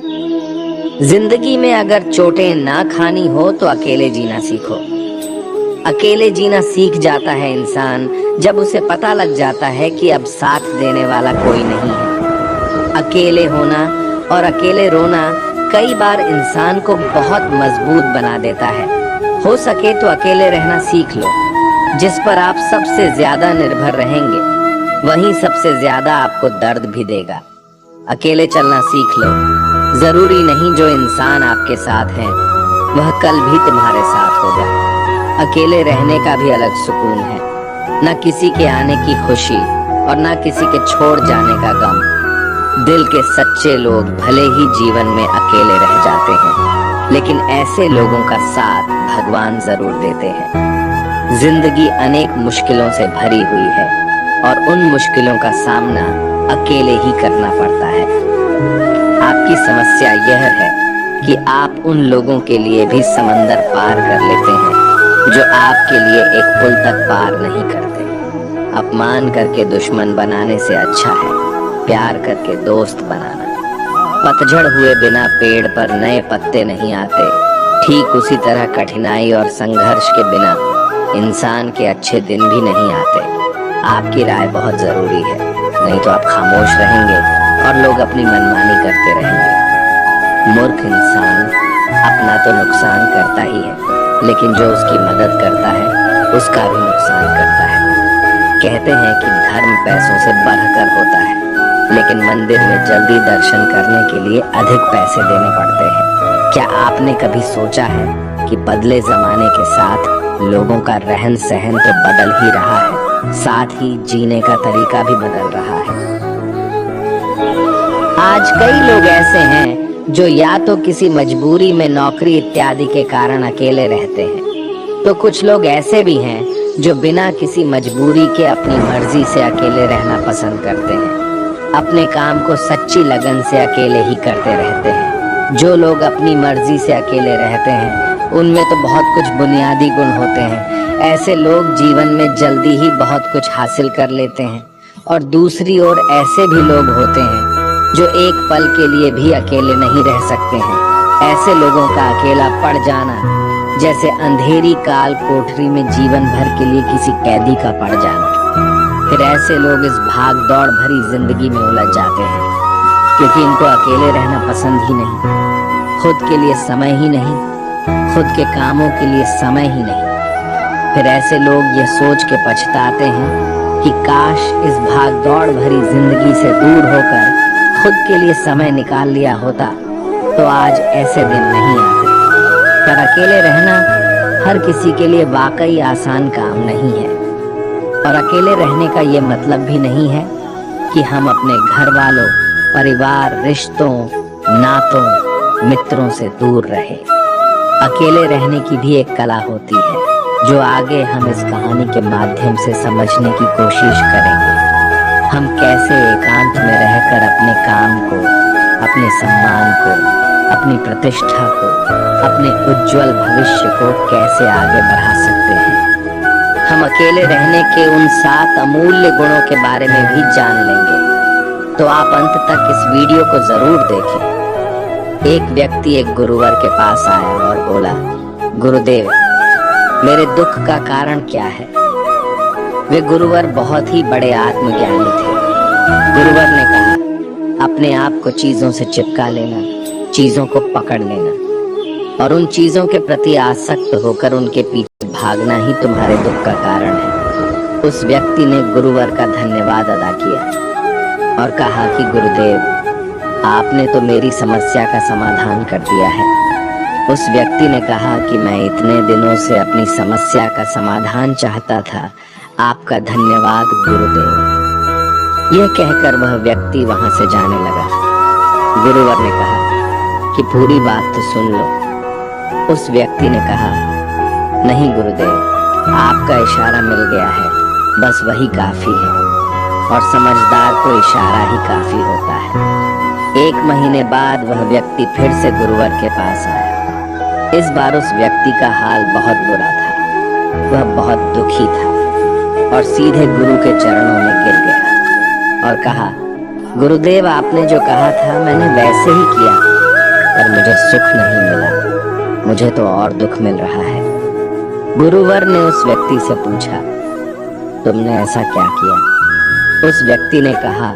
जिंदगी में अगर चोटें ना खानी हो तो अकेले जीना सीखो। अकेले जीना सीख जाता है इंसान जब उसे पता लग जाता है कि अब साथ देने वाला कोई नहीं है। अकेले होना और अकेले रोना कई बार इंसान को बहुत मजबूत बना देता है। हो सके तो अकेले रहना सीख लो। जिस पर आप सबसे ज्यादा निर्भर रहेंगे वही सबसे ज्यादा आपको दर्द भी देगा। अकेले चलना सीख लो। जरूरी नहीं जो इंसान आपके साथ है वह कल भी तुम्हारे साथ होगा। अकेले रहने का भी अलग सुकून है, न किसी के आने की खुशी और न किसी के छोड़ जाने का गम। दिल के सच्चे लोग भले ही जीवन में अकेले रह जाते हैं, लेकिन ऐसे लोगों का साथ भगवान जरूर देते हैं। जिंदगी अनेक मुश्किलों से भरी हुई है और उन मुश्किलों का सामना अकेले ही करना पड़ता है। आपकी समस्या यह है कि आप उन लोगों के लिए भी समंदर पार कर लेते हैं जो आपके लिए एक पुल तक पार नहीं करते। अपमान करके दुश्मन बनाने से अच्छा है प्यार करके दोस्त बनाना। पतझड़ हुए बिना पेड़ पर नए पत्ते नहीं आते। ठीक उसी तरह कठिनाई और संघर्ष के बिना इंसान के अच्छे दिन भी नहीं आते। आपकी राय बहुत जरूरी है, नहीं तो आप खामोश रहेंगे और लोग अपनी मनमानी करते रहेंगे। मूर्ख इंसान अपना तो नुकसान करता ही है, लेकिन जो उसकी मदद करता है उसका भी नुकसान करता है। कहते हैं कि धर्म पैसों से बढ़कर होता है, लेकिन मंदिर में जल्दी दर्शन करने के लिए अधिक पैसे देने पड़ते हैं। क्या आपने कभी सोचा है कि बदले जमाने के साथ लोगों का रहन सहन तो बदल ही रहा है, साथ ही जीने का तरीका भी बदल रहा है। आज कई लोग ऐसे हैं जो या तो किसी मजबूरी में नौकरी इत्यादि के कारण अकेले रहते हैं, तो कुछ लोग ऐसे भी हैं जो बिना किसी मजबूरी के अपनी मर्जी से अकेले रहना पसंद करते हैं। अपने काम को सच्ची लगन से अकेले ही करते रहते हैं। जो लोग अपनी मर्जी से अकेले रहते हैं उनमें तो बहुत कुछ बुनियादी गुण होते हैं। ऐसे लोग जीवन में जल्दी ही बहुत कुछ हासिल कर लेते हैं। और दूसरी ओर ऐसे भी लोग होते हैं जो एक पल के लिए भी अकेले नहीं रह सकते हैं। ऐसे लोगों का अकेला पड़ जाना जैसे अंधेरी काल कोठरी में जीवन भर के लिए किसी कैदी का पड़ जाना। फिर ऐसे लोग इस भाग दौड़ भरी जिंदगी में उलझ जाते हैं क्योंकि इनको अकेले रहना पसंद ही नहीं, खुद के लिए समय ही नहीं, खुद के कामों के लिए समय ही नहीं। फिर ऐसे लोग ये सोच के पछताते हैं कि काश इस भाग दौड़ भरी जिंदगी से दूर होकर खुद के लिए समय निकाल लिया होता तो आज ऐसे दिन नहीं आते। पर अकेले रहना हर किसी के लिए वाकई आसान काम नहीं है। और अकेले रहने का ये मतलब भी नहीं है कि हम अपने घर वालों, परिवार, रिश्तों, नातों, मित्रों से दूर रहे। अकेले रहने की भी एक कला होती है जो आगे हम इस कहानी के माध्यम से समझने की कोशिश करेंगे। हम कैसे एकांत में रहकर अपने काम को, अपने सम्मान को, अपनी प्रतिष्ठा को, अपने उज्जवल भविष्य को कैसे आगे बढ़ा सकते हैं। हम अकेले रहने के उन 7 अमूल्य गुणों के बारे में भी जान लेंगे। तो आप अंत तक इस वीडियो को जरूर देखें। एक व्यक्ति एक गुरुवर के पास आया और बोला, गुरुदेव, मेरे दुख का कारण क्या है? वे गुरुवर बहुत ही बड़े आत्मज्ञानी थे। गुरुवर ने कहा, अपने आप को चीजों से चिपका लेना, चीजों को पकड़ लेना और उन चीजों के प्रति आसक्त होकर उनके पीछे भागना ही तुम्हारे दुख का कारण है। उस व्यक्ति ने गुरुवर का धन्यवाद अदा किया और कहा कि गुरुदेव, आपने तो मेरी समस्या का समाधान कर दिया है। उस व्यक्ति ने कहा कि मैं इतने दिनों से अपनी समस्या का समाधान चाहता था, आपका धन्यवाद गुरुदेव। यह कहकर वह व्यक्ति वहां से जाने लगा। गुरुवर ने कहा कि पूरी बात तो सुन लो। उस व्यक्ति ने कहा, नहीं गुरुदेव, आपका इशारा मिल गया है, बस वही काफी है। और समझदार को इशारा ही काफी होता है। 1 महीने बाद वह व्यक्ति फिर से गुरुवर के पास आया। इस बार उस व्यक्ति का हाल बहुत बुरा था। वह बहुत दुखी था और सीधे गुरु के चरणों में गिर गया और कहा, गुरुदेव, आपने जो कहा था मैंने वैसे ही किया। पर मुझे सुख नहीं मिला, मुझे तो और दुख मिल रहा है। गुरुवर ने उस व्यक्ति से पूछा, तुमने ऐसा क्या किया? उस व्यक्ति ने कहा,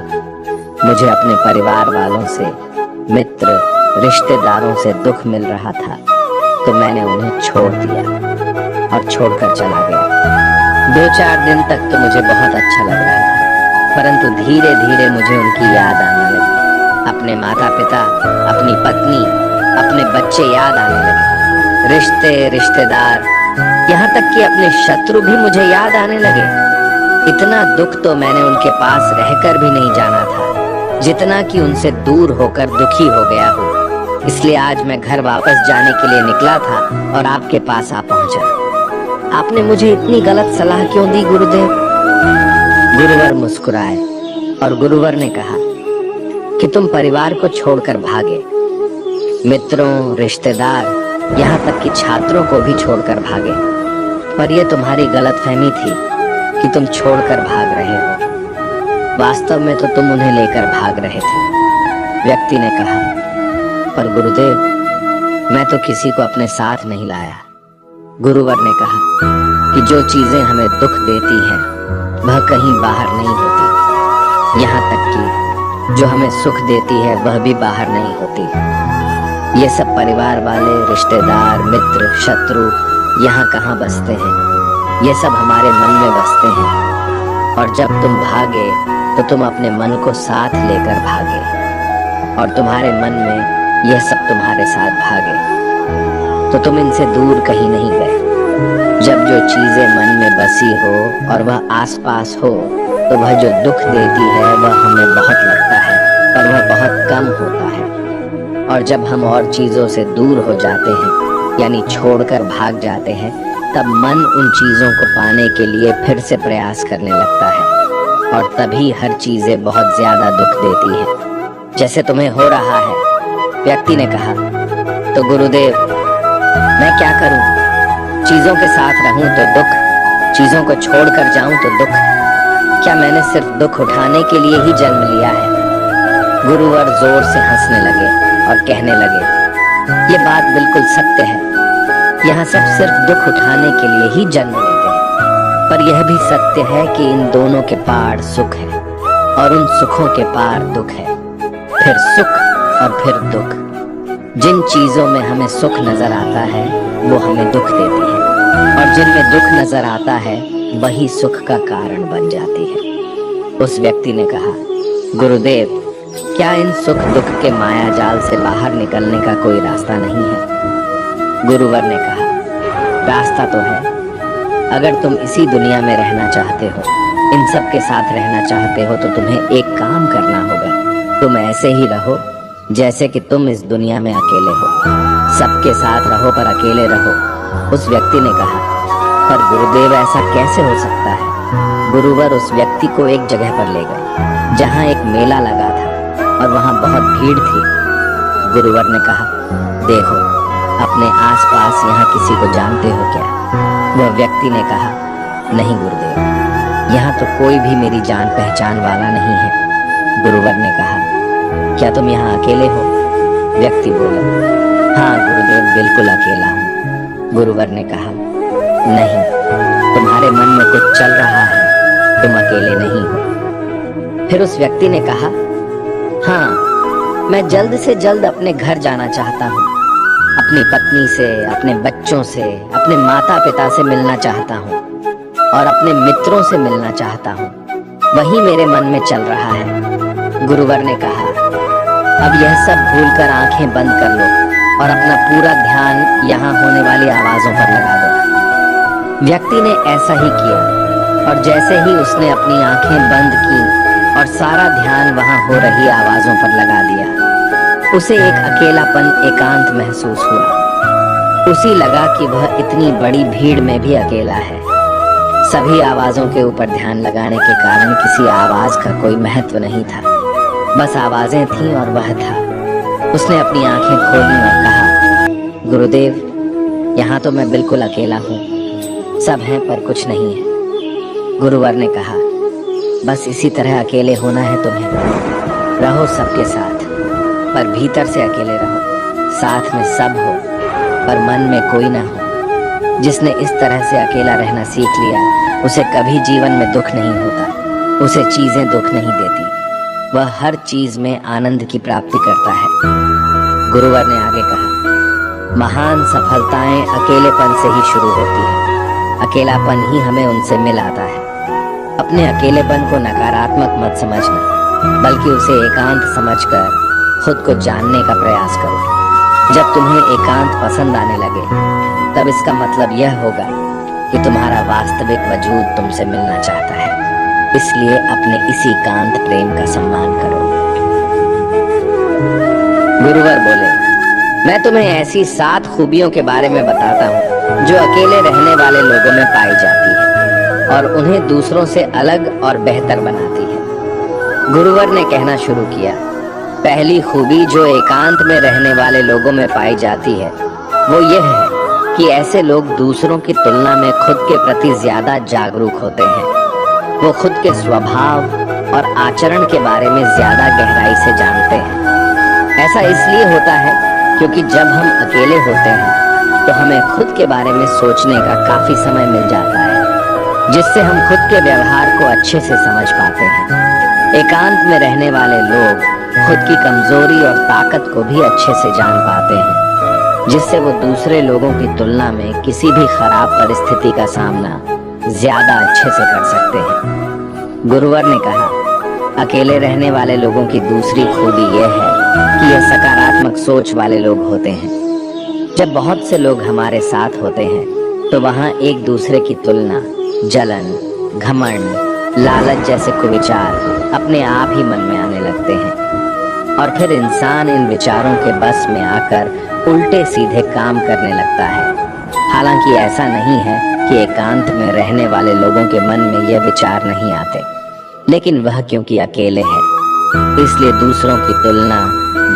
मुझे अपने परिवार वालों से, मित्र रिश्तेदारों से दुख मिल रहा था, तो मैंने उन्हें छोड़ दिया और छोड़कर चला गया। 2-4 दिन तक तो मुझे बहुत अच्छा लग रहा था, परंतु धीरे धीरे मुझे उनकी याद आने लगी। अपने माता पिता, अपनी पत्नी, अपने बच्चे याद आने लगे, रिश्ते, रिश्तेदार, यहाँ तक कि अपने शत्रु भी मुझे याद आने लगे। इतना दुख तो मैंने उनके पास रहकर भी नहीं जाना था, जितना कि उनसे दूर होकर दुखी हो गया हूँ। इसलिए आज मैं घर वापस जाने के लिए निकला था और आपके पास आ पहुंचा। आपने मुझे इतनी गलत सलाह क्यों दी गुरुदेव? गुरुवर मुस्कुराए और गुरुवर ने कहा कि तुम परिवार को छोड़कर भागे, मित्रों, रिश्तेदार, यहाँ तक कि छात्रों को भी छोड़कर भागे, पर यह तुम्हारी गलतफहमी थी कि तुम छोड़कर भाग रहे हो। वास्तव में तो तुम उन्हें लेकर भाग रहे थे। व्यक्ति ने कहा, पर गुरुदेव, मैं तो किसी को अपने साथ नहीं लाया। गुरुवर ने कहा कि जो चीजें हमें दुख देती हैं वह कहीं बाहर नहीं होती, यहाँ तक कि जो हमें सुख देती है वह भी बाहर नहीं होती। ये सब परिवार वाले, रिश्तेदार, मित्र, शत्रु यहाँ कहाँ बसते हैं? ये सब हमारे मन में बसते हैं। और जब तुम भागे तो तुम अपने मन को साथ लेकर भागे, और तुम्हारे मन में यह सब तुम्हारे साथ भागे, तो तुम इनसे दूर कहीं नहीं गए। जब जो चीजें मन में बसी हो और वह आसपास हो, तो वह जो दुख देती है वह हमें बहुत लगता है, पर वह बहुत कम होता है। और जब हम और चीजों से दूर हो जाते हैं, यानी छोड़कर भाग जाते हैं, तब मन उन चीजों को पाने के लिए फिर से प्रयास करने लगता है, और तभी हर चीजें बहुत ज्यादा दुख देती हैं, जैसे तुम्हें हो रहा है। व्यक्ति ने कहा, तो गुरुदेव, मैं क्या करूं? चीजों के साथ रहूं तो दुख, चीजों को छोड़कर जाऊं तो दुख। क्या मैंने सिर्फ दुख उठाने के लिए ही जन्म लिया है? गुरुवर जोर से हंसने लगे और कहने लगे, ये बात बिल्कुल सत्य है। यहाँ सब सिर्फ दुख उठाने के लिए ही जन्म लेते हैं, पर यह भी सत्य है कि इन दोनों के पार सुख है, और उन सुखों के पार दुख है, फिर सुख और फिर दुख। जिन चीजों में हमें सुख नजर आता है वो हमें दुख देती है, और जिनमें दुख नजर आता है वही सुख का कारण बन जाती है। उस व्यक्ति ने कहा, गुरुदेव, क्या इन सुख दुख के माया जाल से बाहर निकलने का कोई रास्ता नहीं है? गुरुवर ने कहा, रास्ता तो है। अगर तुम इसी दुनिया में रहना चाहते हो, इन सब के साथ रहना चाहते हो, तो तुम्हें एक काम करना होगा। तुम ऐसे ही रहो जैसे कि तुम इस दुनिया में अकेले हो। सबके साथ रहो पर अकेले रहो। उस व्यक्ति ने कहा, पर गुरुदेव, ऐसा कैसे हो सकता है? गुरुवर उस व्यक्ति को एक जगह पर ले गए जहाँ एक मेला लगा था और वहाँ बहुत भीड़ थी। गुरुवर ने कहा, देखो, अपने आसपास यहाँ किसी को जानते हो क्या? वह व्यक्ति ने कहा, नहीं गुरुदेव, यहाँ तो कोई भी मेरी जान पहचान वाला नहीं है। गुरुवर ने कहा, क्या तुम यहाँ अकेले हो? व्यक्ति बोला, हाँ गुरुदेव, बिल्कुल अकेला हूँ। गुरुवर ने कहा, नहीं, तुम्हारे मन में कुछ चल रहा है, तुम अकेले नहीं हो। फिर उस व्यक्ति ने कहा, हाँ, मैं जल्द से जल्द अपने घर जाना चाहता हूँ, अपनी पत्नी से, अपने बच्चों से, अपने माता पिता से मिलना चाहता हूँ, और अपने मित्रों से मिलना चाहता हूँ। वही मेरे मन में चल रहा है। गुरुवर ने कहा, अब यह सब भूलकर आंखें बंद कर लो और अपना पूरा ध्यान यहाँ होने वाली आवाजों पर लगा दो। व्यक्ति ने ऐसा ही किया, और जैसे ही उसने अपनी आंखें बंद की और सारा ध्यान वहाँ हो रही आवाजों पर लगा दिया, उसे एक अकेलापन, एकांत महसूस हुआ। उसे लगा कि वह इतनी बड़ी भीड़ में भी अकेला है। सभी आवाजों के ऊपर ध्यान लगाने के कारण किसी आवाज का कोई महत्व नहीं था, बस आवाजें थीं और वह था। उसने अपनी आंखें खोली और कहा, गुरुदेव, यहाँ तो मैं बिल्कुल अकेला हूँ, सब हैं पर कुछ नहीं है। गुरुवर ने कहा, बस इसी तरह अकेले होना है तुम्हें। रहो सबके साथ, पर भीतर से अकेले रहो। साथ में सब हो पर मन में कोई ना हो। जिसने इस तरह से अकेला रहना सीख लिया उसे कभी जीवन में दुख नहीं होता, उसे चीजें दुख नहीं देती, वह हर चीज में आनंद की प्राप्ति करता है। गुरुवर ने आगे कहा, महान सफलताएं अकेलेपन से ही शुरू होती है, अकेलापन ही हमें उनसे मिलाता है। अपने अकेलेपन को नकारात्मक मत समझना, बल्कि उसे एकांत समझकर खुद को जानने का प्रयास करो। जब तुम्हें एकांत पसंद आने लगे तब इसका मतलब यह होगा कि तुम्हारा वास्तविक वजूद तुमसे मिलना चाहता है। इसलिए अपने इसी एकांत प्रेम का सम्मान करो। गुरुवर बोले, मैं तुम्हें ऐसी 7 खूबियों के बारे में बताता हूँ जो अकेले रहने वाले लोगों में पाई जाती है और उन्हें दूसरों से अलग और बेहतर बनाती है। गुरुवर ने कहना शुरू किया, पहली खूबी जो एकांत में रहने वाले लोगों में पाई जाती है वो यह है कि ऐसे लोग दूसरों की तुलना में खुद के प्रति ज्यादा जागरूक होते हैं। वो खुद के स्वभाव और आचरण के बारे में ज्यादा गहराई से जानते हैं। ऐसा इसलिए होता है क्योंकि जब हम अकेले होते हैं तो हमें खुद के बारे में सोचने का काफी समय मिल जाता है, जिससे हम खुद के व्यवहार को अच्छे से समझ पाते हैं। एकांत में रहने वाले लोग खुद की कमजोरी और ताकत को भी अच्छे से जान पाते हैं, जिससे वो दूसरे लोगों की तुलना में किसी भी खराब परिस्थिति का सामना ज्यादा अच्छे से कर सकते हैं। गुरुवर ने कहा, अकेले रहने वाले लोगों की दूसरी खूबी यह है कि यह सकारात्मक सोच वाले लोग होते हैं। जब बहुत से लोग हमारे साथ होते हैं तो वहाँ एक दूसरे की तुलना, जलन, घमंड, लालच जैसे कुविचार अपने आप ही मन में आने लगते हैं और फिर इंसान इन विचारों के बस में आकर उल्टे सीधे काम करने लगता है। हालांकि ऐसा नहीं है कि एकांत में रहने वाले लोगों के मन में यह विचार नहीं आते, लेकिन वह क्योंकि अकेले है इसलिए दूसरों की तुलना,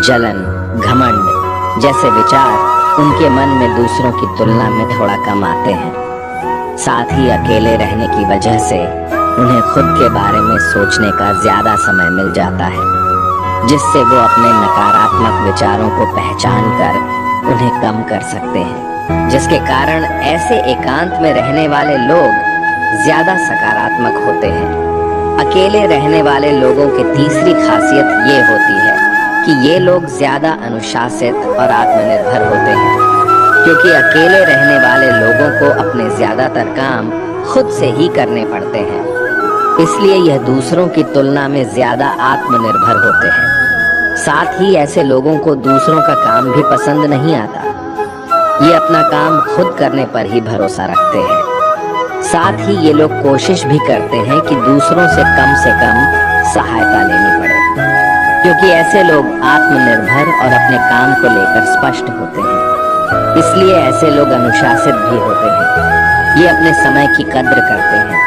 जलन, घमंड जैसे विचार उनके मन में दूसरों की तुलना में थोड़ा कम आते हैं। साथ ही अकेले रहने की वजह से उन्हें खुद के बारे में सोचने का ज्यादा समय मिल जाता है, जिससे वो अपने नकारात्मक विचारों को पहचान कर उन्हें कम कर सकते हैं, जिसके कारण ऐसे एकांत में रहने वाले लोग ज्यादा सकारात्मक होते हैं। अकेले रहने वाले लोगों की तीसरी खासियत ये होती है कि ये लोग ज्यादा अनुशासित और आत्मनिर्भर होते हैं, क्योंकि अकेले रहने वाले लोगों को अपने ज्यादातर काम खुद से ही करने पड़ते हैं। इसलिए यह दूसरों की तुलना में ज्यादा आत्मनिर्भर होते हैं। साथ ही ऐसे लोगों को दूसरों का काम भी पसंद नहीं आता। ये अपना काम खुद करने पर ही भरोसा रखते हैं। साथ ही ये लोग कोशिश भी करते हैं कि दूसरों से कम सहायता लेनी पड़े, क्योंकि ऐसे लोग आत्मनिर्भर और अपने काम को लेकर स्पष्ट होते हैं। इसलिए ऐसे लोग अनुशासित भी होते हैं। ये अपने समय की कद्र करते हैं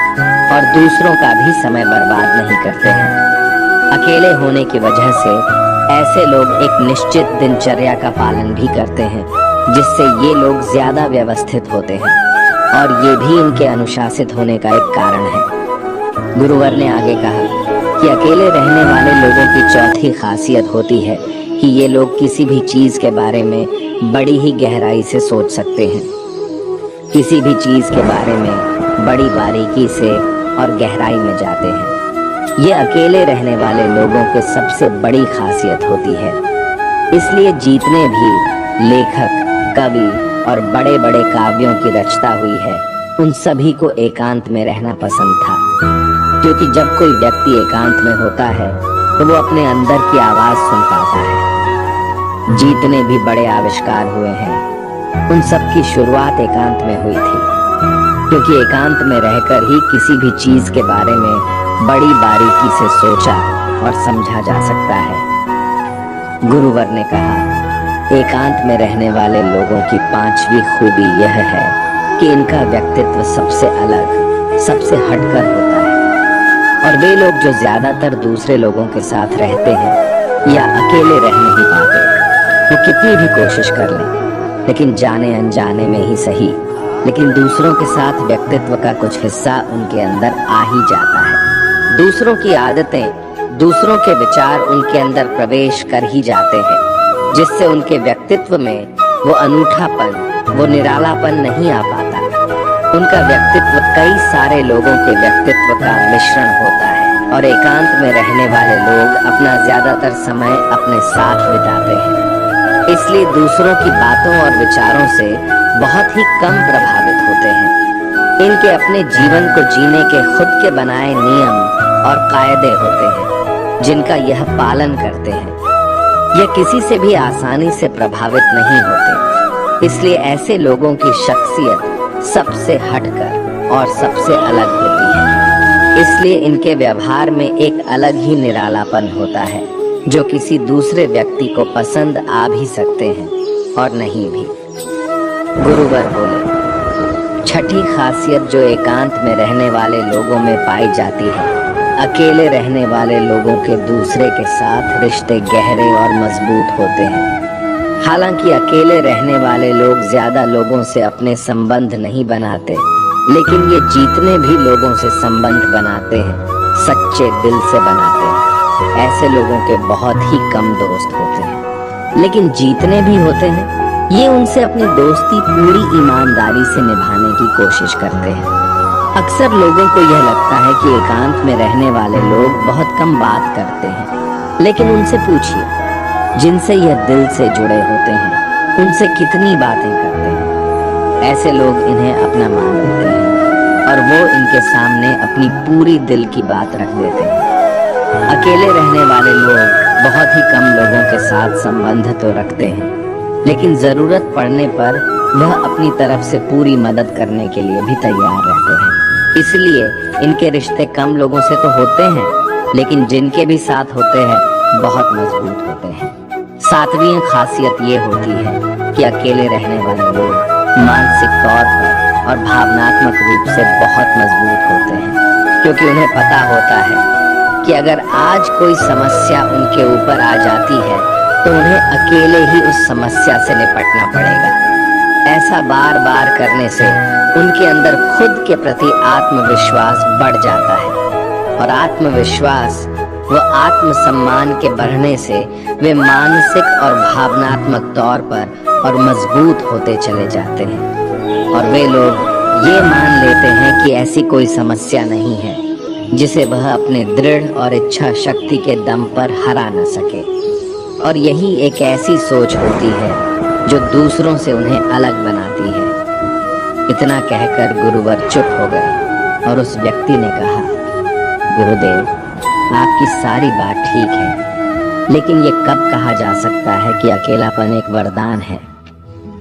और दूसरों का भी समय बर्बाद नहीं करते हैं। अकेले होने की वजह से ऐसे लोग एक निश्चित दिनचर्या का पालन भी करते हैं, जिससे ये लोग ज्यादा व्यवस्थित होते हैं और ये भी इनके अनुशासित होने का एक कारण है। गुरुवर ने आगे कहा कि अकेले रहने वाले लोगों की चौथी खासियत होती है कि ये लोग किसी भी चीज के बारे में बड़ी ही गहराई से सोच सकते हैं। किसी भी चीज के बारे में बड़ी बारीकी से और गहराई में जाते हैं। ये अकेले रहने वाले लोगों के सबसे बड़ी खासियत होती है। इसलिए जितने भी लेखक, कवि और बड़े बड़े काव्यों की रचना हुई है उन सभी को एकांत में रहना पसंद था, क्योंकि जब कोई व्यक्ति एकांत में होता है तो वो अपने अंदर की आवाज सुन पाता है। जितने भी बड़े आविष्कार हुए हैं उन सब की शुरुआत एकांत में हुई थी, क्योंकि एकांत में रहकर ही किसी भी चीज के बारे में बड़ी बारीकी से सोचा और समझा जा सकता है। गुरुवर ने कहा, एकांत में रहने वाले लोगों की 5वीं खूबी यह है कि इनका व्यक्तित्व सबसे अलग, सबसे हटकर होता है। और वे लोग जो ज्यादातर दूसरे लोगों के साथ रहते हैं या अकेले रह नहीं पाते, वो कितनी भी कोशिश कर लें, लेकिन जाने अनजाने में ही सही, लेकिन दूसरों के साथ व्यक्तित्व का कुछ हिस्सा उनके अंदर आ ही जाता है। दूसरों की आदतें, दूसरों के विचार उनके अंदर प्रवेश कर ही जाते हैं। जिससे उनके व्यक्तित्व में वो अनूठापन, वो निरालापन नहीं आ पाता। उनका व्यक्तित्व कई सारे लोगों के व्यक्तित्व का मिश्रण होता है और एकांत में रहने वाले लोग अपना ज्यादातर समय अपने साथ बिताते हैं, इसलिए दूसरों की बातों और विचारों से बहुत ही कम प्रभावित होते हैं। इनके अपने जीवन को जीने के खुद के बनाए नियम और कायदे होते हैं, जिनका यह पालन करते हैं। यह किसी से भी आसानी से प्रभावित नहीं होते, इसलिए ऐसे लोगों की शख्सियत सबसे हटकर और सबसे अलग होती है। इसलिए इनके व्यवहार में एक अलग ही निरालापन होता है, जो किसी दूसरे व्यक्ति को पसंद आ भी सकते हैं और नहीं भी। गुरुवर बोले, छठी खासियत जो एकांत में रहने वाले लोगों में पाई जाती है, अकेले रहने वाले लोगों के दूसरे के साथ रिश्ते गहरे और मजबूत होते हैं। हालांकि अकेले रहने वाले लोग ज्यादा लोगों से अपने संबंध नहीं बनाते, लेकिन ये जितने भी लोगों से संबंध बनाते हैं, सच्चे दिल से बनाते हैं। ऐसे लोगों के बहुत ही कम दोस्त होते हैं, लेकिन जितने भी होते हैं, ये उनसे अपनी दोस्ती पूरी ईमानदारी से निभाने की कोशिश करते हैं। अक्सर लोगों को यह लगता है कि एकांत में रहने वाले लोग बहुत कम बात करते हैं, लेकिन उनसे पूछिए, जिनसे यह दिल से जुड़े होते हैं, उनसे कितनी बातें करते हैं। ऐसे लोग इन्हें अपना मान लेते हैं और वो इनके सामने अपनी पूरी दिल की बात रख देते हैं। अकेले रहने वाले लोग बहुत ही कम लोगों के साथ संबंध तो रखते हैं, लेकिन जरूरत पड़ने पर वह अपनी तरफ से पूरी मदद करने के लिए भी तैयार रहते हैं। इसलिए इनके रिश्ते कम लोगों से तो होते हैं, लेकिन जिनके भी साथ होते हैं बहुत मजबूत होते हैं। सातवीं खासियत ये होती है कि अकेले रहने वाले लोग मानसिक तौर पर और भावनात्मक रूप से बहुत मजबूत होते हैं, क्योंकि उन्हें पता होता है कि अगर आज कोई समस्या उनके ऊपर आ जाती है तो उन्हें अकेले ही उस समस्या से निपटना पड़ेगा। ऐसा बार बार करने से उनके अंदर खुद के प्रति आत्मविश्वास बढ़ जाता है, और आत्मविश्वास व आत्मसम्मान के बढ़ने से वे मानसिक और भावनात्मक तौर पर और मजबूत होते चले जाते हैं, और वे लोग ये मान लेते हैं कि ऐसी कोई समस्या नहीं है जिसे वह अपने दृढ़ और इच्छा शक्ति के दम पर हरा न सके। और यही एक ऐसी सोच होती है जो दूसरों से उन्हें अलग बनाती है। इतना कहकर गुरुवर चुप हो गए और उस व्यक्ति ने कहा, गुरुदेव, आपकी सारी बात ठीक है, लेकिन ये कब कहा जा सकता है कि अकेलापन एक वरदान है?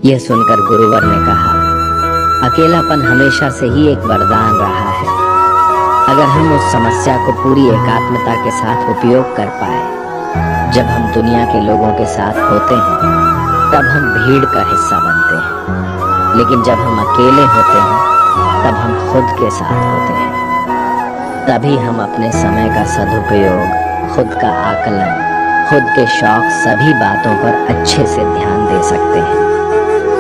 यह सुनकर गुरुवर ने कहा, अकेलापन हमेशा से ही एक वरदान रहा है। अगर हम उस समस्या को पूरी एकात्मता के साथ उपयोग कर पाए, जब हम दुनिया के लोगों के साथ होते हैं तब हम भीड़ का हिस्सा बनते हैं, लेकिन जब हम अकेले होते हैं तब हम खुद के साथ होते हैं। तभी हम अपने समय का सदुपयोग, खुद का आकलन, खुद के शौक, सभी बातों पर अच्छे से ध्यान दे सकते हैं,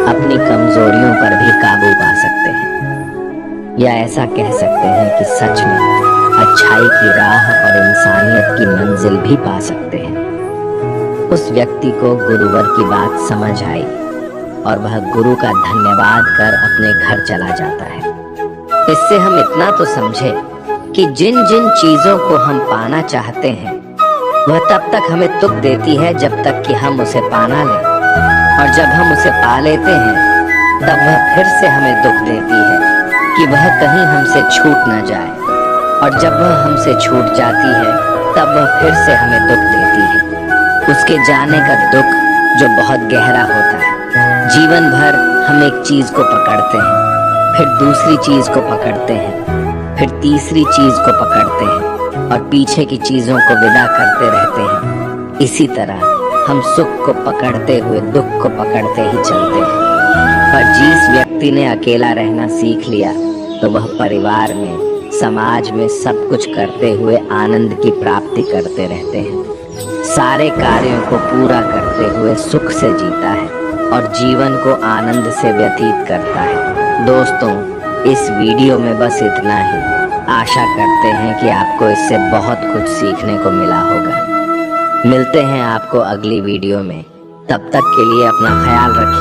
अपनी कमजोरियों पर भी काबू पा सकते हैं, या ऐसा कह सकते हैं कि सच में अच्छाई की राह और इंसानियत की मंजिल भी पा सकते हैं। उस व्यक्ति को गुरुवर की बात समझ आई और वह गुरु का धन्यवाद कर अपने घर चला जाता है। इससे हम इतना तो समझे कि जिन जिन चीजों को हम पाना चाहते हैं वह तब तक हमें दुख देती है जब तक कि हम उसे पाना लें, और जब हम उसे पा लेते हैं तब वह फिर से हमें दुख देती है कि वह कहीं हमसे छूट न जाए, और जब वह हमसे छूट जाती है तब वह फिर से हमें दुख देती है। उसके जाने का दुख जो बहुत गहरा होता है। जीवन भर हम एक चीज को पकड़ते हैं, फिर दूसरी चीज को पकड़ते हैं, फिर तीसरी चीज को पकड़ते हैं और पीछे की चीजों को विदा करते रहते हैं। इसी तरह हम सुख को पकड़ते हुए दुख को पकड़ते ही चलते हैं। पर जिस व्यक्ति ने अकेला रहना सीख लिया तो वह परिवार में, समाज में सब कुछ करते हुए आनंद की प्राप्ति करते रहते हैं, सारे कार्यों को पूरा करते हुए सुख से जीता है और जीवन को आनंद से व्यतीत करता है। दोस्तों, इस वीडियो में बस इतना ही। आशा करते हैं कि आपको इससे बहुत कुछ सीखने को मिला होगा। मिलते हैं आपको अगली वीडियो में। तब तक के लिए अपना ख्याल रखिए।